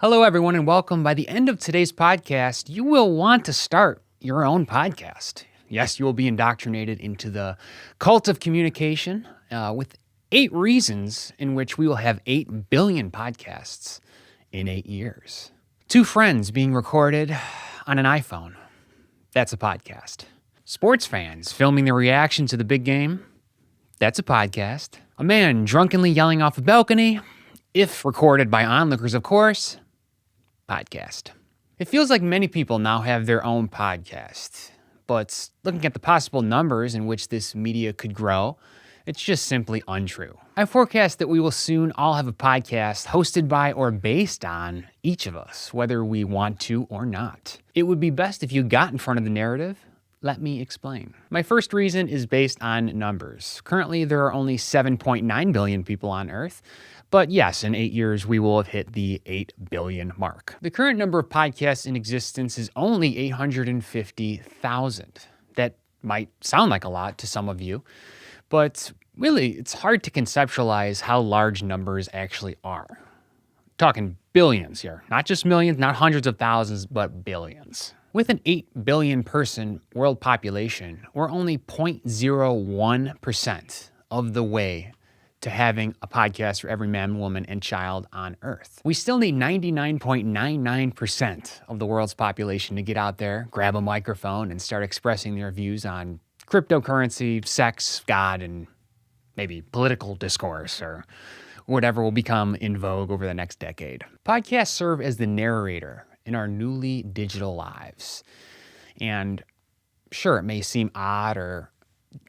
Hello, everyone, and welcome. By the end of today's podcast, you will want to start your own podcast. Yes, you will be indoctrinated into the cult of communication with 8 reasons in which we will have 8 billion podcasts in 8 years. 2 friends being recorded on an iPhone. That's a podcast. Sports fans filming their reaction to the big game. That's a podcast. A man drunkenly yelling off a balcony, if recorded by onlookers, of course. Podcast. It feels like many people now have their own podcast, but looking at the possible numbers in which this media could grow, it's just simply untrue. I forecast that we will soon all have a podcast hosted by or based on each of us, whether we want to or not. It would be best if you got in front of the narrative. Let me explain. My first reason is based on numbers. Currently, there are only 7.9 billion people on Earth. But yes, in 8 years, we will have hit the 8 billion mark. The current number of podcasts in existence is only 850,000. That might sound like a lot to some of you, but really, it's hard to conceptualize how large numbers actually are. Talking billions here, not just millions, not hundreds of thousands, but billions. With an 8 billion person world population, we're only 0.01% of the way to having a podcast for every man, woman, and child on Earth. We still need 99.99% of the world's population to get out there, grab a microphone, and start expressing their views on cryptocurrency, sex, God, and maybe political discourse or whatever will become in vogue over the next decade. Podcasts serve as the narrator in our newly digital lives. And sure, it may seem odd or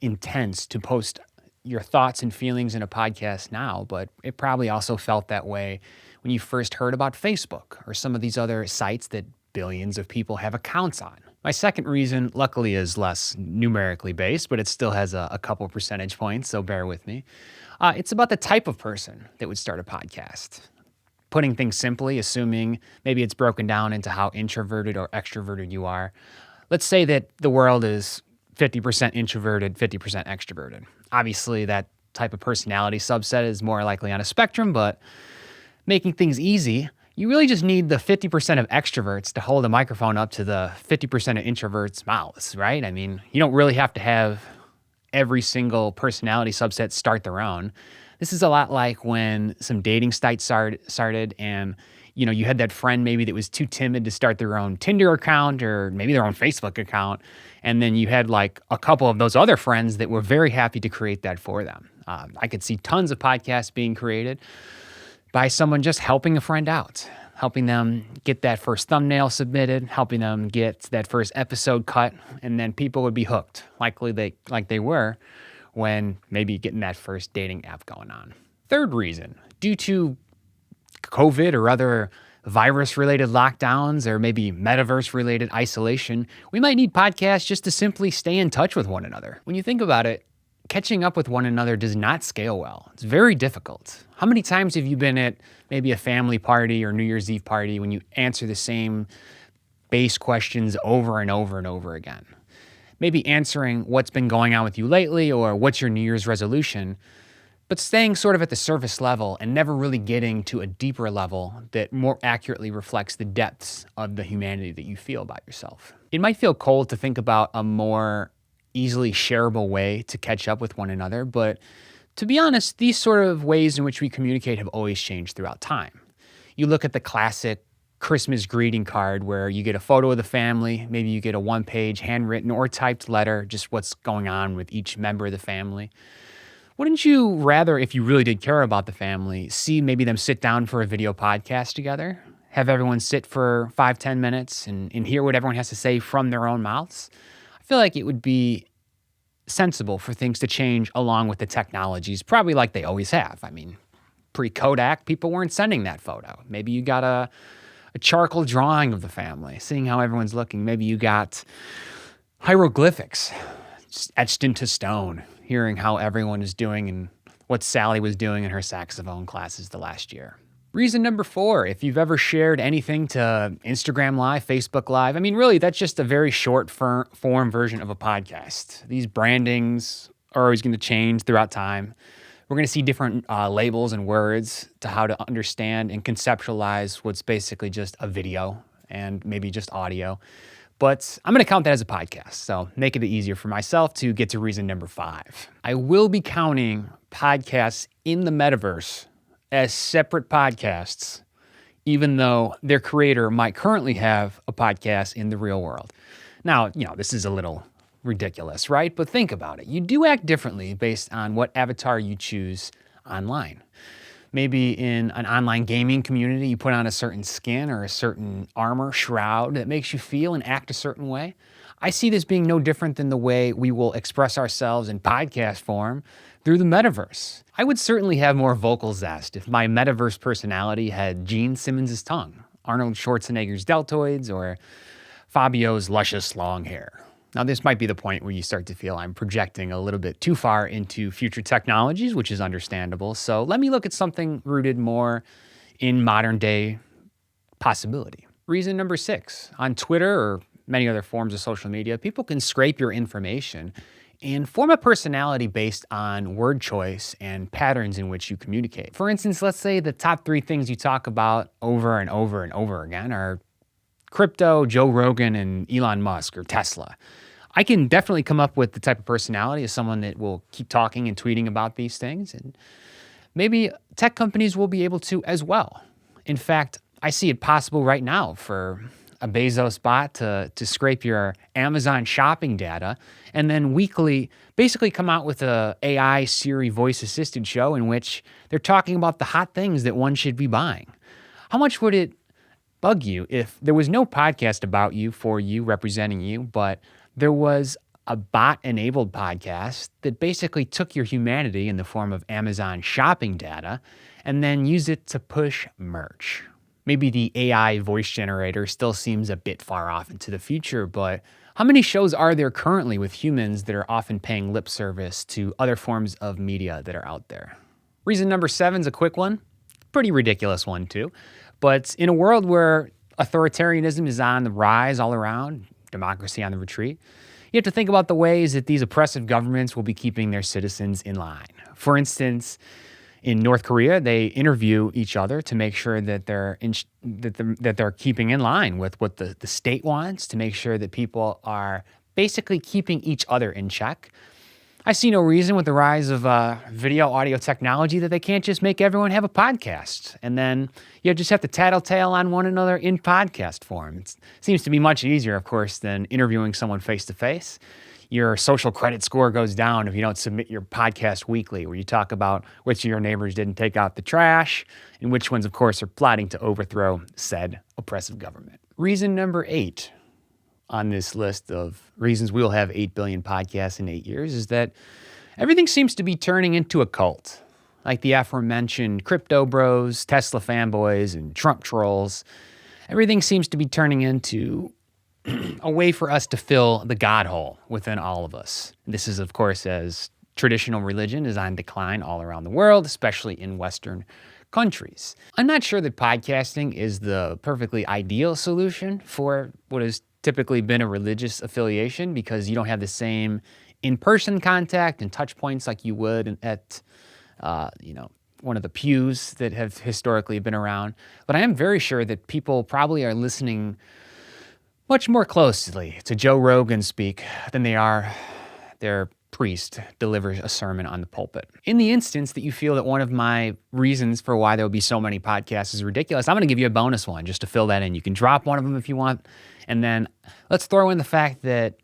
intense to post your thoughts and feelings in a podcast now, but it probably also felt that way when you first heard about Facebook or some of these other sites that billions of people have accounts on. My second reason, luckily, is less numerically based, but it still has a couple percentage points, so bear with me. It's about the type of person that would start a podcast. Putting things simply, assuming maybe it's broken down into how introverted or extroverted you are. Let's say that the world is 50% introverted, 50% extroverted. Obviously, that type of personality subset is more likely on a spectrum, but making things easy, you really just need the 50% of extroverts to hold a microphone up to the 50% of introverts' mouths, right? I mean, you don't really have to have every single personality subset start their own. This is a lot like when some dating sites started and you had that friend maybe that was too timid to start their own Tinder account or maybe their own Facebook account. And then you had like a couple of those other friends that were very happy to create that for them. I could see tons of podcasts being created by someone just helping a friend out, helping them get that first thumbnail submitted, helping them get that first episode cut, and then people would be hooked, like they were when maybe getting that first dating app going on. Third reason, due to COVID or other virus-related lockdowns or maybe metaverse-related isolation, we might need podcasts just to simply stay in touch with one another. When you think about it, catching up with one another does not scale well. It's very difficult. How many times have you been at maybe a family party or New Year's Eve party when you answer the same base questions over and over and over again? Maybe answering what's been going on with you lately or what's your New Year's resolution, but staying sort of at the surface level and never really getting to a deeper level that more accurately reflects the depths of the humanity that you feel about yourself. It might feel cold to think about a more easily shareable way to catch up with one another, but to be honest, these sort of ways in which we communicate have always changed throughout time. You look at the classic Christmas greeting card where you get a photo of the family, maybe you get a one-page handwritten or typed letter, just what's going on with each member of the family. Wouldn't you rather, if you really did care about the family, see maybe them sit down for a video podcast together? Have everyone sit for 5-10 minutes and hear what everyone has to say from their own mouths? I feel like it would be sensible for things to change along with the technologies, probably like they always have. I mean, pre-Kodak, people weren't sending that photo. Maybe you got a charcoal drawing of the family, seeing how everyone's looking. Maybe you got hieroglyphics etched into stone, hearing how everyone is doing and what Sally was doing in her saxophone classes the last year. Reason number 4, if you've ever shared anything to Instagram Live, Facebook Live, I mean, really, that's just a very short form version of a podcast. These brandings are always going to change throughout time. We're going to see different labels and words to how to understand and conceptualize what's basically just a video and maybe just audio. But I'm going to count that as a podcast, so make it easier for myself to get to reason number 5. I will be counting podcasts in the metaverse as separate podcasts, even though their creator might currently have a podcast in the real world. Now, this is a little ridiculous, right? But think about it. You do act differently based on what avatar you choose online. Maybe in an online gaming community, you put on a certain skin or a certain armor, shroud that makes you feel and act a certain way. I see this being no different than the way we will express ourselves in podcast form through the metaverse. I would certainly have more vocal zest if my metaverse personality had Gene Simmons' tongue, Arnold Schwarzenegger's deltoids, or Fabio's luscious long hair. Now, this might be the point where you start to feel I'm projecting a little bit too far into future technologies, which is understandable. So let me look at something rooted more in modern day possibility. Reason number 6, on Twitter or many other forms of social media, people can scrape your information and form a personality based on word choice and patterns in which you communicate. For instance, let's say the top 3 things you talk about over and over and over again are crypto, Joe Rogan, and Elon Musk or Tesla. I can definitely come up with the type of personality as someone that will keep talking and tweeting about these things. And maybe tech companies will be able to as well. In fact, I see it possible right now for a Bezos bot to scrape your Amazon shopping data and then weekly basically come out with a AI Siri voice assisted show in which they're talking about the hot things that one should be buying. How much would it bug you if there was no podcast about you, for you, representing you, but there was a bot-enabled podcast that basically took your humanity in the form of Amazon shopping data and then used it to push merch? Maybe the AI voice generator still seems a bit far off into the future, but how many shows are there currently with humans that are often paying lip service to other forms of media that are out there? Reason number 7 is a quick one. Pretty ridiculous one too. But in a world where authoritarianism is on the rise all around, democracy on the retreat, you have to think about the ways that these oppressive governments will be keeping their citizens in line. For instance, in North Korea, they interview each other to make sure that they're keeping in line with what the state wants, to make sure that people are basically keeping each other in check. I see no reason with the rise of video audio technology that they can't just make everyone have a podcast. And then you just have to tattletale on one another in podcast form. It seems to be much easier, of course, than interviewing someone face-to-face. Your social credit score goes down if you don't submit your podcast weekly, where you talk about which of your neighbors didn't take out the trash and which ones, of course, are plotting to overthrow said oppressive government. Reason number 8 on this list of reasons we'll have 8 billion podcasts in 8 years is that everything seems to be turning into a cult. Like the aforementioned crypto bros, Tesla fanboys, and Trump trolls. Everything seems to be turning into a way for us to fill the God hole within all of us. This is, of course, as traditional religion is on decline all around the world, especially in Western countries. I'm not sure that podcasting is the perfectly ideal solution for what has typically been a religious affiliation, because you don't have the same in-person contact and touch points like you would at, one of the pews that have historically been around. But I am very sure that people probably are listening much more closely to Joe Rogan speak than they are their priest delivers a sermon on the pulpit. In the instance that you feel that one of my reasons for why there will be so many podcasts is ridiculous, I'm going to give you a bonus one just to fill that in. You can drop one of them if you want. And then let's throw in the fact that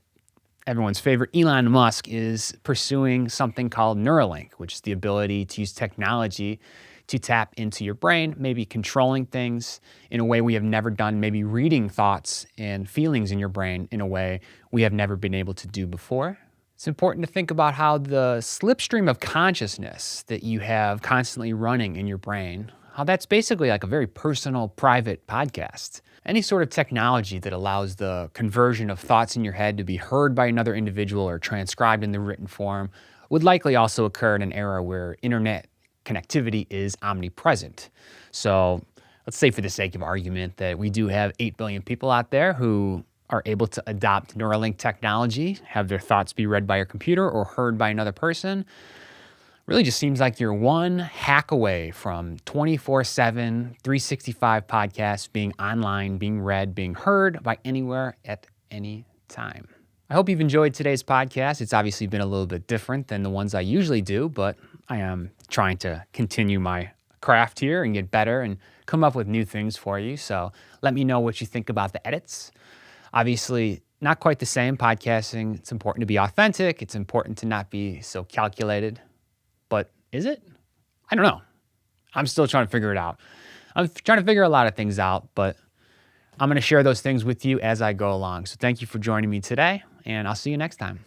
everyone's favorite Elon Musk is pursuing something called Neuralink, which is the ability to use technology to tap into your brain, maybe controlling things in a way we have never done, maybe reading thoughts and feelings in your brain in a way we have never been able to do before. It's important to think about how the slipstream of consciousness that you have constantly running in your brain, how that's basically like a very personal, private podcast. Any sort of technology that allows the conversion of thoughts in your head to be heard by another individual or transcribed in the written form would likely also occur in an era where internet connectivity is omnipresent. So let's say, for the sake of argument, that we do have 8 billion people out there who are able to adopt Neuralink technology, have their thoughts be read by a computer or heard by another person. Really just seems like you're one hack away from 24/7, 365 podcasts being online, being read, being heard by anywhere at any time. I hope you've enjoyed today's podcast. It's obviously been a little bit different than the ones I usually do, but I am trying to continue my craft here and get better and come up with new things for you. So let me know what you think about the edits. Obviously, not quite the same. Podcasting, it's important to be authentic. It's important to not be so calculated. But is it? I don't know. I'm still trying to figure it out. I'm trying to figure a lot of things out, but I'm going to share those things with you as I go along. So thank you for joining me today, and I'll see you next time.